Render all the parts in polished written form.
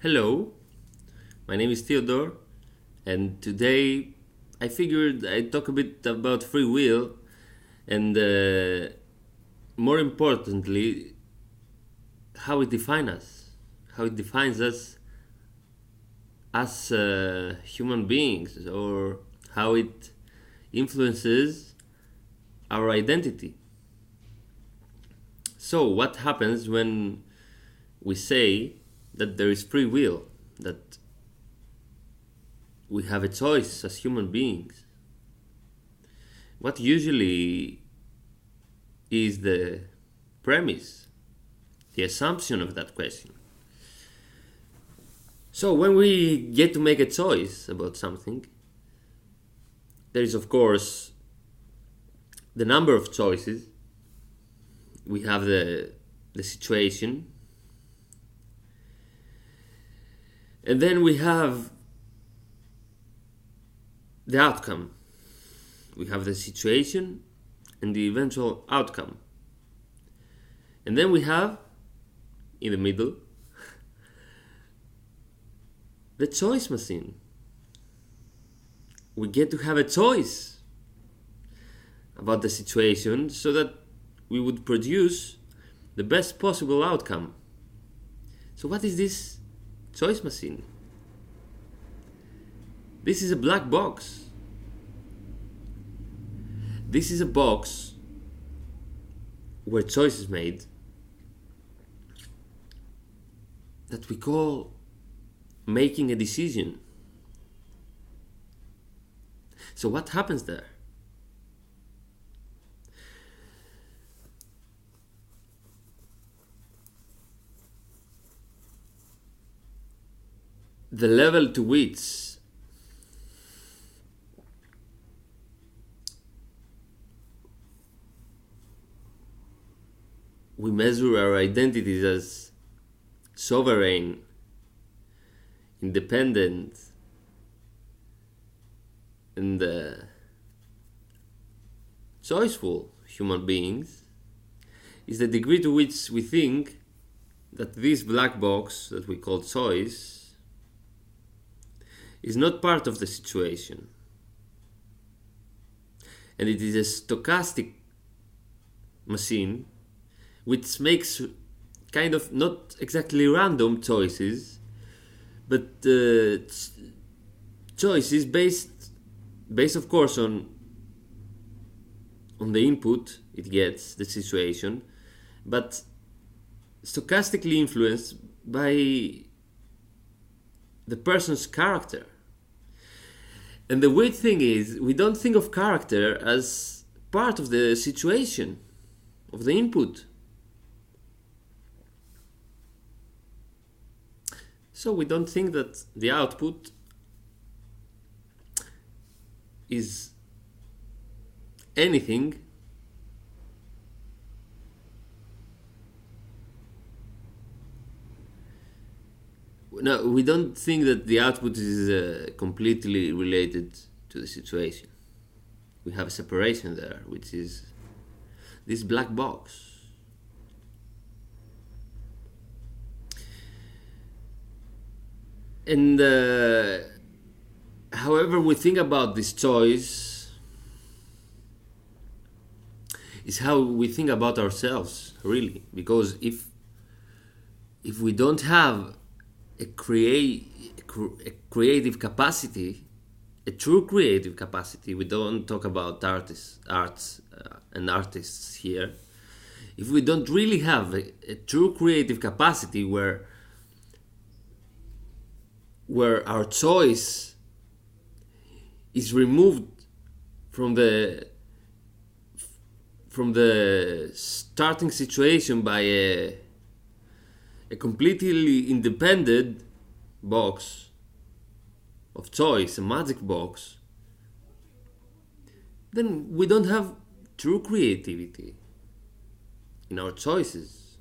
Hello, my name is Theodore, and today I figured I'd talk a bit about free will and, more importantly, how it defines us, how it defines us as human beings, or how it influences our identity. So, what happens when we say that there is free will, that we have a choice as human beings? What usually is the premise, the assumption of that question? So, when we get to make a choice about something, there is, of course, the number of choices. We have the situation, and then we have the outcome. We have the situation and the eventual outcome. And then we have, in the middle, the choice machine. We get to have a choice about the situation so that we would produce the best possible outcome. So what is this choice machine? This is a black box. This is a box where choice is made that we call making a decision. So what happens there? The level to which we measure our identities as sovereign, independent, and choiceful human beings is the degree to which we think that this black box that we call choice is not part of the situation, and it is a stochastic machine which makes kind of not exactly random choices, but choices based of course on the input it gets, the situation, but stochastically influenced by the person's character. And the weird thing is, we don't think of character as part of the situation, of the input. So we don't think that the output is anything no, we don't think that the output is completely related to the situation. We have a separation there, which is this black box. And however we think about this choice is how we think about ourselves, really. Because if we don't have a creative capacity, a true creative capacity, we don't talk about artists here. If we don't really have a true creative capacity where our choice is removed from the starting situation by a completely independent box of choice, a magic box, then we don't have true creativity in our choices.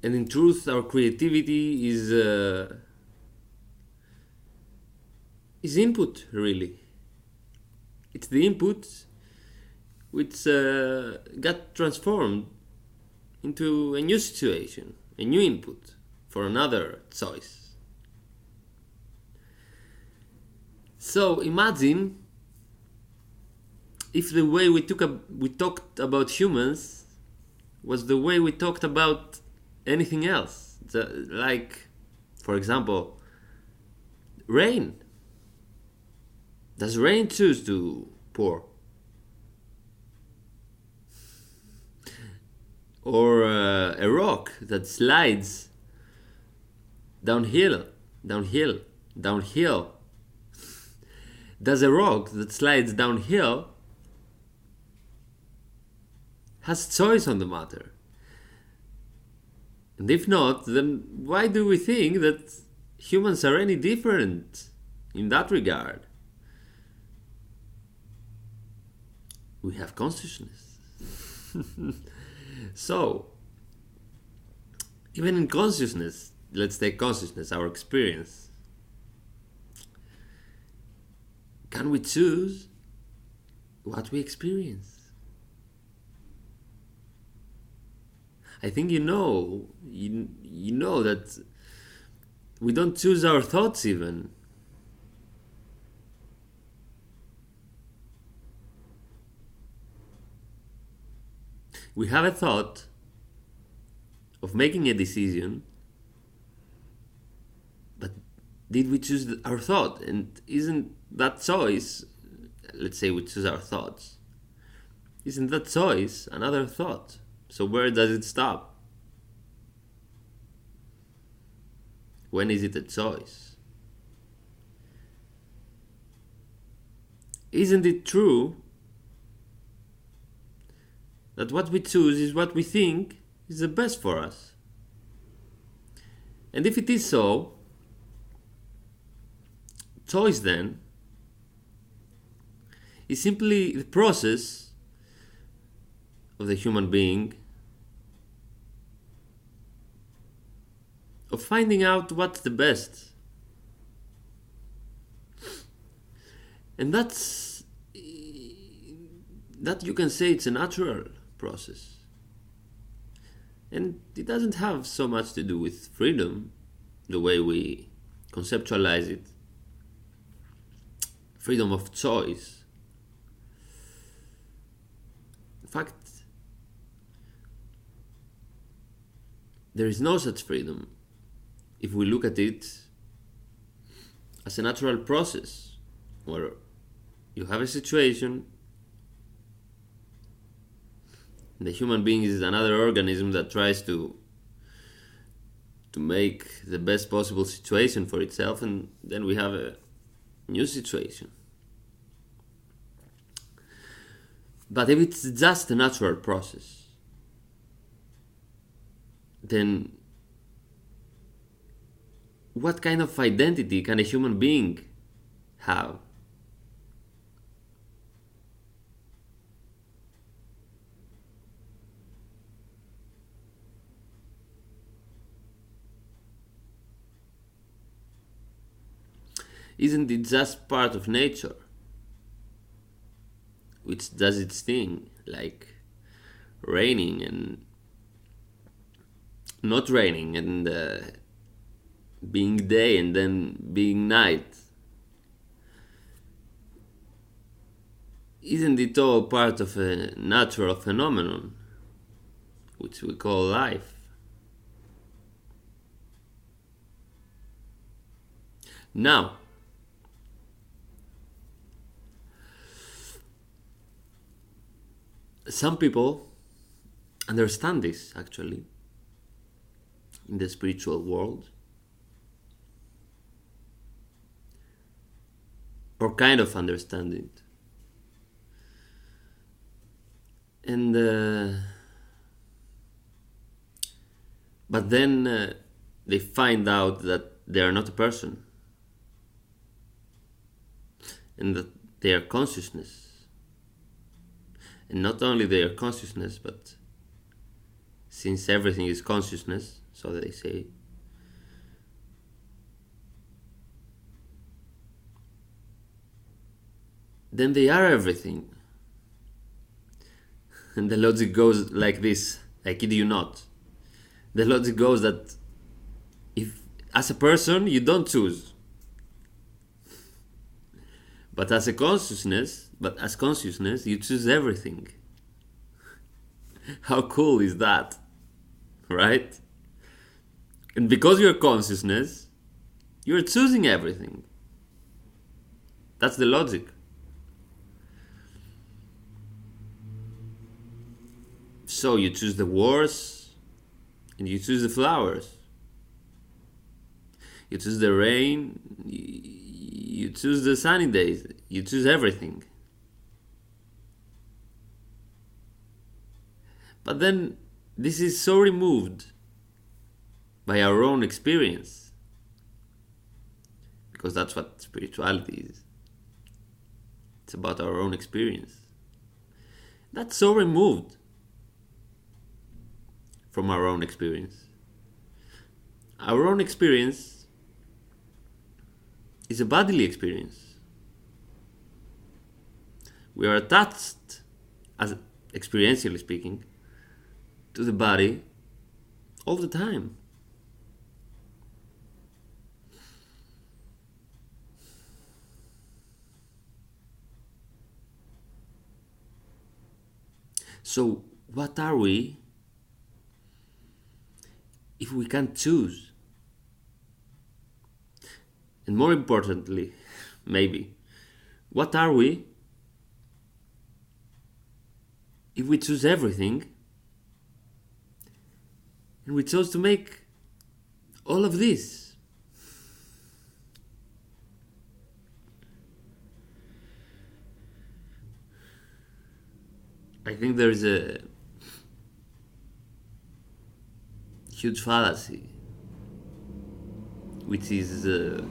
And in truth, our creativity is input, really. It's the input which got transformed into a new situation, a new input for another choice. So imagine if the way we talked about humans was the way we talked about anything else. Like, for example, rain. Does rain choose to pour? Or a rock that slides downhill. Does a rock that slides downhill has choice on the matter? And if not, then why do we think that humans are any different in that regard? We have consciousness. So, even in consciousness, let's take consciousness, our experience. Can we choose what we experience? I think you know that we don't choose our thoughts even. We have a thought of making a decision, but did we choose our thought? And isn't that choice, let's say we choose our thoughts, isn't that choice another thought? So where does it stop? When is it a choice? Isn't it true that what we choose is what we think is the best for us? And if it is so, choice then is simply the process of the human being of finding out what's the best. And that you can say it's a natural process. And it doesn't have so much to do with freedom, the way we conceptualize it. Freedom of choice. In fact, there is no such freedom if we look at it as a natural process where you have a situation. The human being is another organism that tries to make the best possible situation for itself, and then we have a new situation. But if it's just a natural process, then what kind of identity can a human being have? Isn't it just part of nature, which does its thing, like raining and not raining, and being day and then being night? Isn't it all part of a natural phenomenon, which we call life? Now, some people understand this actually in the spiritual world, or kind of understand it, and but then they find out that they are not a person, and that they are consciousness. And not only their consciousness, but since everything is consciousness, so they say, then they are everything. And the logic goes like this: I kid you not. The logic goes that if, as a person, you don't choose, but as consciousness, you choose everything. How cool is that, right? And because you're consciousness, you're choosing everything. That's the logic. So you choose the wars and you choose the flowers. You choose the rain, you choose the sunny days, you choose everything. But then this is so removed by our own experience, because that's what spirituality is. It's about our own experience. That's so removed from our own experience. Our own experience is a bodily experience. We are attached, as experientially speaking, to the body all the time. So, what are we if we can't choose? And more importantly, maybe, what are we if we choose everything and we chose to make all of this? I think there is a huge fallacy, which is a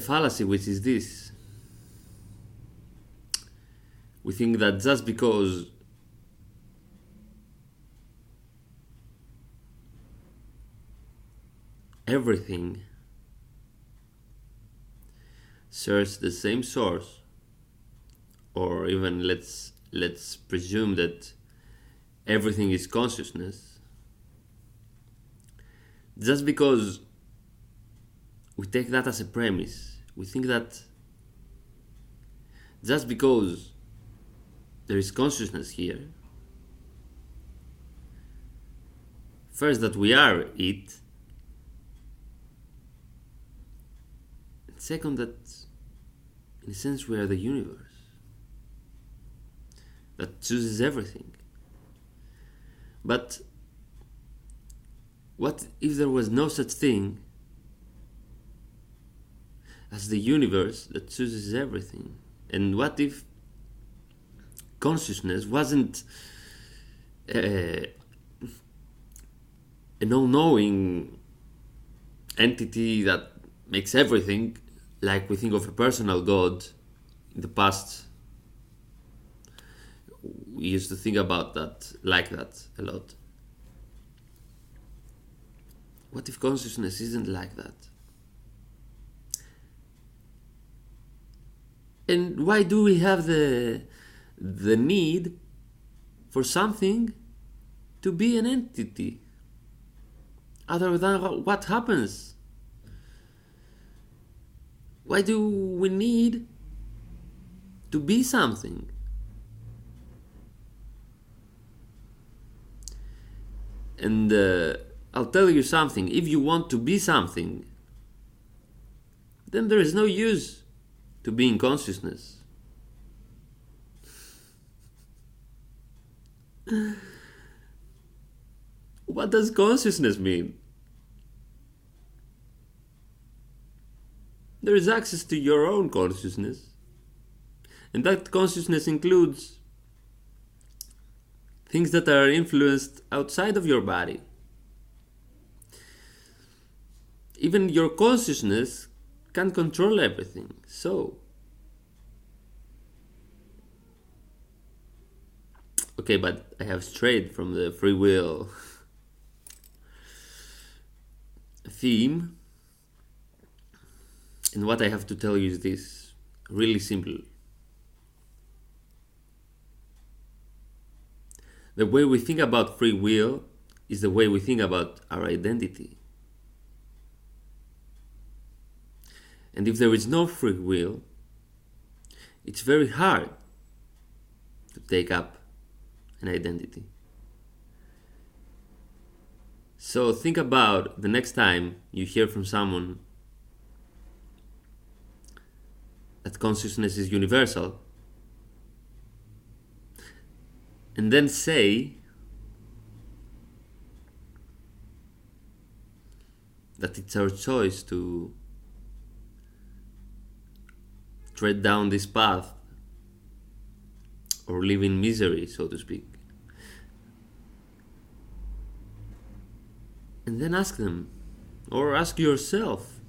fallacy which is this. We think that just because everything shares the same source, or even let's presume that everything is consciousness, just because we take that as a premise, we think that just because there is consciousness here, first, that we are it, and second, that in a sense we are the universe that chooses everything. But what if there was no such thing as the universe that chooses everything? And what if consciousness wasn't an all-knowing entity that makes everything, like we think of a personal God? In the past, we used to think about that like that a lot. What if consciousness isn't like that? And why do we have the need for something to be an entity other than what happens? Why do we need to be something? And I'll tell you something. If you want to be something, then there is no use to being consciousness. What does consciousness mean? There is access to your own consciousness, and that consciousness includes things that are influenced outside of your body. Even your consciousness can't control everything. So, okay, but I have strayed from the free will theme, and what I have to tell you is this, really simple. The way we think about free will is the way we think about our identity. And if there is no free will, it's very hard to take up an identity. So think about the next time you hear from someone that consciousness is universal, and then say that it's our choice to tread down this path or live in misery, so to speak. And then ask them, or ask yourself,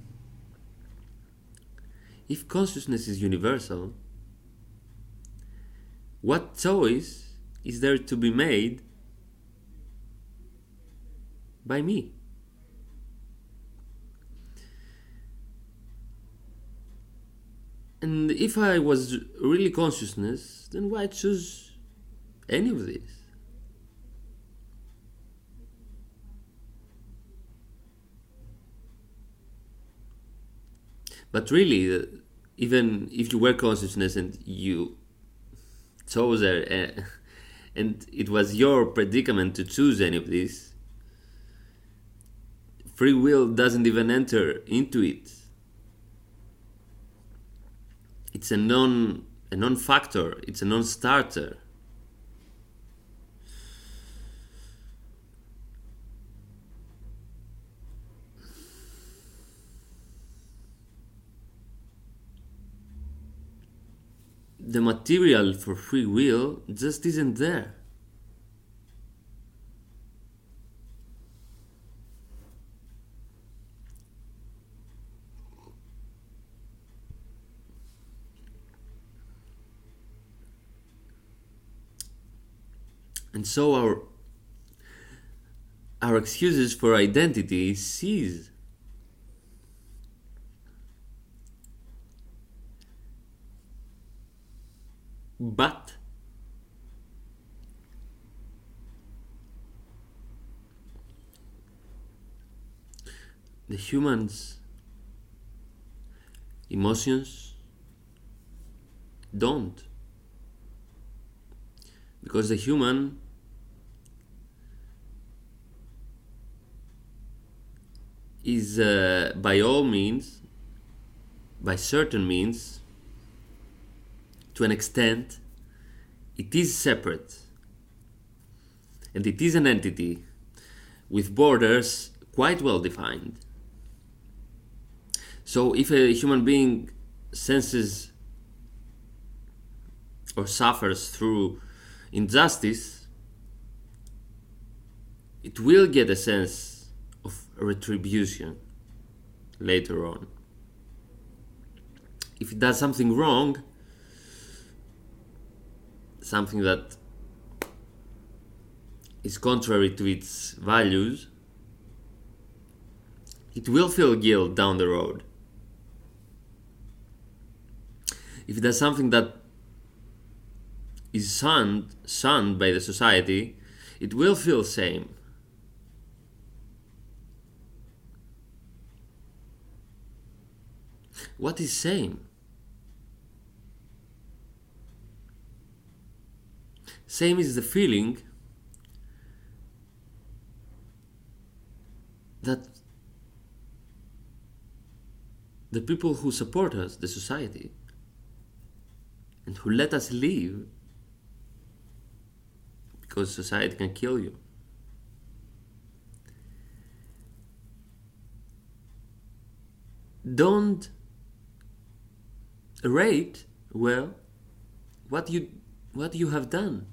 if consciousness is universal, what choice is there to be made by me? And if I was really consciousness, then why choose any of this? But really, even if you were consciousness and you chose and it was your predicament to choose any of this, free will doesn't even enter into it. It's a non-factor, it's a non-starter. The material for free will just isn't there. And so our excuses for identity cease. But the humans' emotions don't. Because the human is by all means, by certain means, to an extent, it is separate. And it is an entity with borders quite well defined. So if a human being senses or suffers through injustice, it will get a sense of retribution later on. If it does something wrong, something that is contrary to its values, it will feel guilt down the road. If it does something that is shunned by the society, it will feel shame. What is shame? Shame is the feeling that the people who support us, the society, and who let us live, because society can kill you, don't rate well what you have done.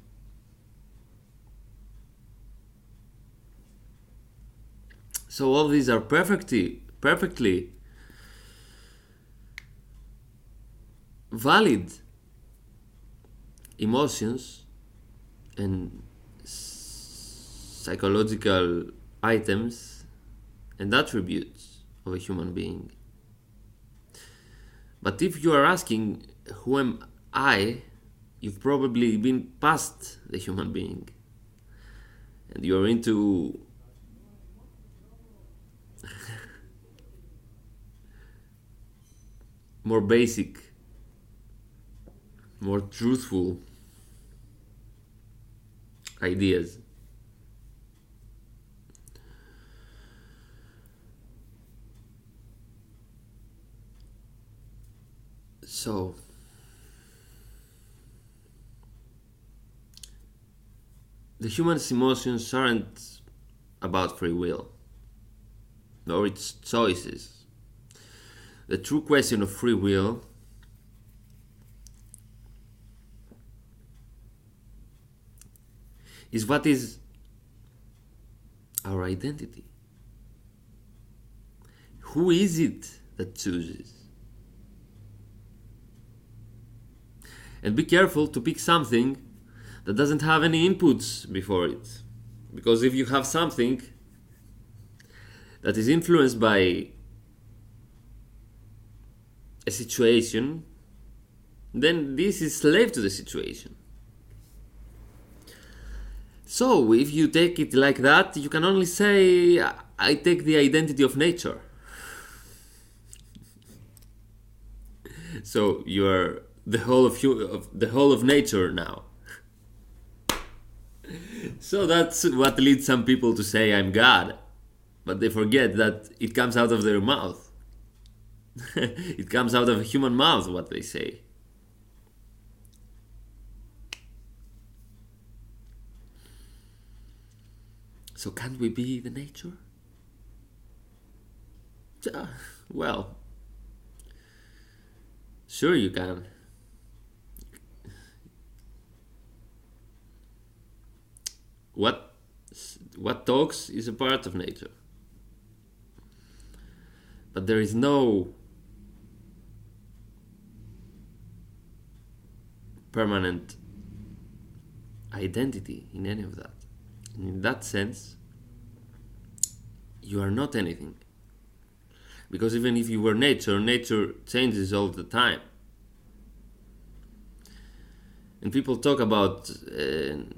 So all these are perfectly valid emotions and psychological items and attributes of a human being. But if you are asking, who am I? You've probably been past the human being. and you're into more basic, more truthful ideas. So, the human's emotions aren't about free will, nor its choices. The true question of free will is what is our identity? Who is it that chooses? And be careful to pick something that doesn't have any inputs before it. Because if you have something that is influenced by a situation, then this is slave to the situation. So if you take it like that, you can only say, I take the identity of nature. So you are the whole of nature now. So that's what leads some people to say I'm God, but they forget that it comes out of their mouth. It comes out of a human mouth what they say. So can't we be the nature? Well, sure you can. What talks is a part of nature. But there is no permanent identity in any of that. And in that sense, you are not anything. Because even if you were nature, nature changes all the time. And people talk about an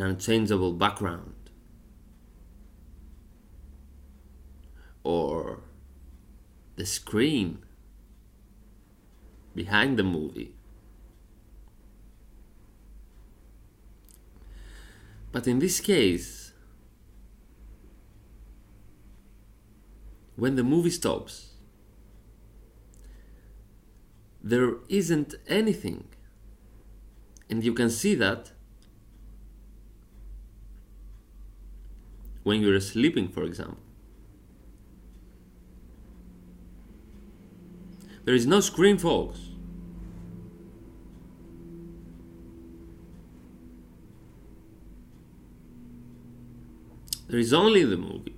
unchangeable background, or the screen behind the movie. But in this case, when the movie stops, there isn't anything. And you can see that when you're sleeping, for example. There is no screen, folks. There is only the movie.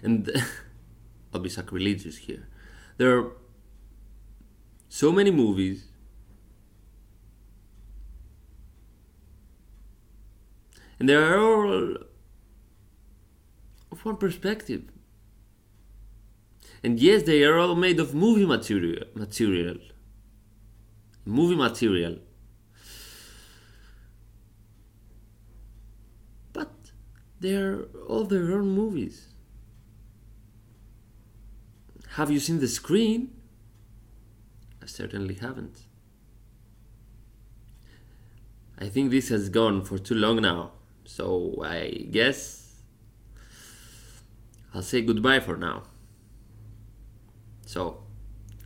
And I'll be sacrilegious here. There are so many movies and they are all of one perspective. And yes, they are all made of movie material. But they're all their own movies. Have you seen the screen? I certainly haven't. I think this has gone for too long now, so I guess I'll say goodbye for now. So,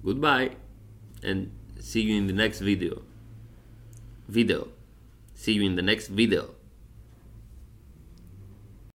goodbye, and see you in the next video. See you in the next video.